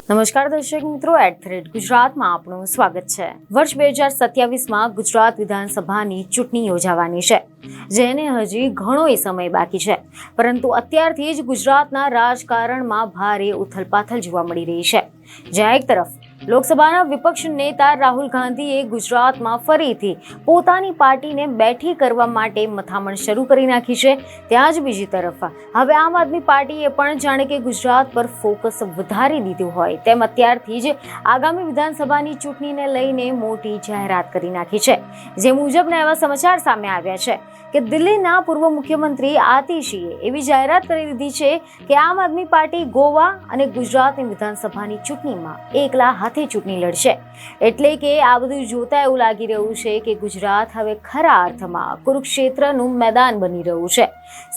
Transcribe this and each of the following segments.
નમસ્કાર દર્શક મિત્રો, ગુજરાતમાં આપનું સ્વાગત છે। વર્ષ 2027માં ગુજરાત વિધાનસભાની ચૂંટણી યોજાવાની છે, જેને હજી ઘણો સમય બાકી છે, પરંતુ અત્યારથી જ ગુજરાતના રાજકારણમાં ભારે ઉથલપાથલ જોવા મળી રહી છે। જ્યાં એક તરફ લોકસભાના વિપક્ષ નેતા રાહુલ ગાંધીએ ગુજરાતમાં ફરીથી પોતાની પાર્ટીને બેઠી કરવા માટે મથામણ શરૂ કરી નાખી છે, ત્યાં જ બીજી તરફ હવે આમ આદમી પાર્ટીએ પણ જાણે કે ગુજરાત પર ફોકસ વધારી દીધું હોય તેમ અત્યારથી જ આગામી વિધાનસભાની ચૂંટણીને લઈને મોટી જાહેરાત કરી નાખી છે। જે મુજબના એવા સમાચાર સામે આવ્યા છે કે દિલ્હીના પૂર્વ મુખ્યમંત્રી આતિશીએ એવી જાહેરાત કરી દીધી છે કે આમ આદમી પાર્ટી ગોવા અને ગુજરાતની વિધાનસભાની ચૂંટણીમાં એકલા હાથે ચૂંટણી લડશે। એટલે કે આ બધું જોતા એવું લાગી રહ્યું છે કે ગુજરાત હવે ખરા અર્થમાં કુરુક્ષેત્રનું મેદાન બની રહ્યું છે।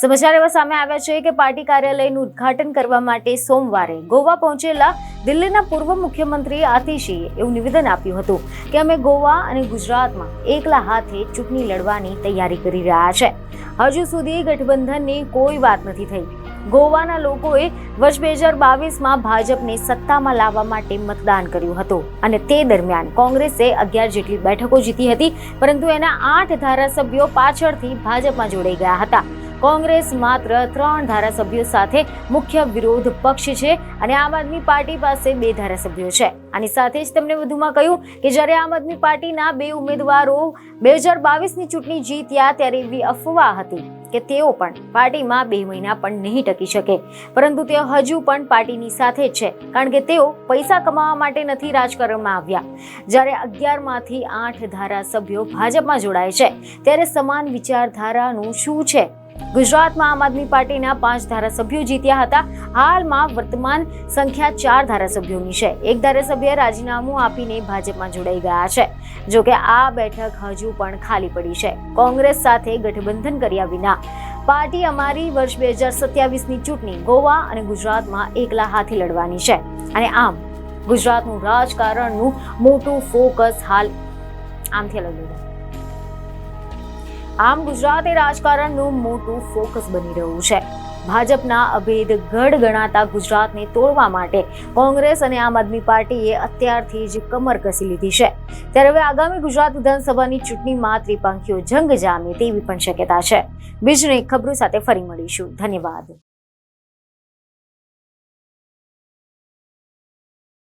સમાચાર એવા સામે આવ્યા છે કે પાર્ટી કાર્યાલયનું ઉદ્ઘાટન કરવા માટે સોમવારે ગોવા પહોંચેલા દિલ્હીના પૂર્વ મુખ્યમંત્રી આતિશીએ એવું નિવેદન આપ્યું હતું કે અમે ગોવા અને ગુજરાતમાં એકલા હાથે ચૂંટણી લડવાની તૈયારી કરી રહ્યા છે। હજુ સુધી ગઠબંધનની કોઈ વાત નથી થઈ। ગોવાના લોકોએ વર્ષ 2022માં ભાજપને સત્તામાં લાવવા માટે મતદાન કર્યું હતું અને તે દરમિયાન કોંગ્રેસે 11 જેટલી બેઠકો જીતી હતી, પરંતુ એના 8 ધારાસભ્યો પાછળથી ભાજપમાં જોડાઈ ગયા હતા। કોંગ્રેસ માત્ર 3 ધારાસભ્યો સાથે મુખ્ય વિરોધ પક્ષ છે અને આમ આદમી પાર્ટી પાસે 2 ધારાસભ્યો છે। આની સાથે જ તેમણે વધુમાં કહ્યું કે જ્યારે આમ આદમી પાર્ટીના 2 ઉમેદવારો 2022ની ચૂંટણી જીત્યા ત્યારે એવી અફવા હતી કે તેઓ પણ પાર્ટીમાં 2 મહિના પણ નહીં ટકી શકે, પરંતુ તેઓ હજુ પણ પાર્ટીની સાથે જ છે, કારણ કે તેઓ પૈસા કમાવા માટે નથી રાજકારણમાં આવ્યા। જ્યારે 11માંથી 8 ધારાસભ્યો ભાજપમાં જોડાય છે, ત્યારે સમાન વિચારધારાનું શું છે? ગુજરાતમાં આમ આદમી પાર્ટીના 5 ધારાસભ્યો જીત્યા હતા। હાલમાં વર્તમાન સંખ્યા 4 ધારાસભ્યોની છે। એક ધારાસભ્ય રાજીનામું આપીને ભાજપમાં જોડાઈ ગયા છે। જો કે આ બેઠક હજુ પણ ખાલી પડી છે। કોંગ્રેસ સાથે ગઠબંધન કર્યા વિના પાર્ટી અમારી વર્ષ 2027ની ચૂંટણી ગોવા અને ગુજરાતમાં એકલા હાથે લડવાની છે અને આમ ગુજરાતનું રાજકારણનું મોટું ફોકસ હાલ આમથી અલગ આમ ગુજરાતે રાજકારણનું મોટું ફોકસ બની રહ્યું છે। ભાજપના અભેદ ગઢ ગણાતા ગુજરાતને તોડવા માટે કોંગ્રેસ અને આમ આદમી પાર્ટીએ અત્યારથી જ કમર કસી લીધી છે। ત્યારે હવે આગામી ગુજરાત વિધાનસભાની ચૂંટણીમાં ત્રિપંખીઓ જંગ જામે તેવી પણ શક્યતા છે। બીજની ખબરો સાથે ફરી મળીશું। ધન્યવાદ।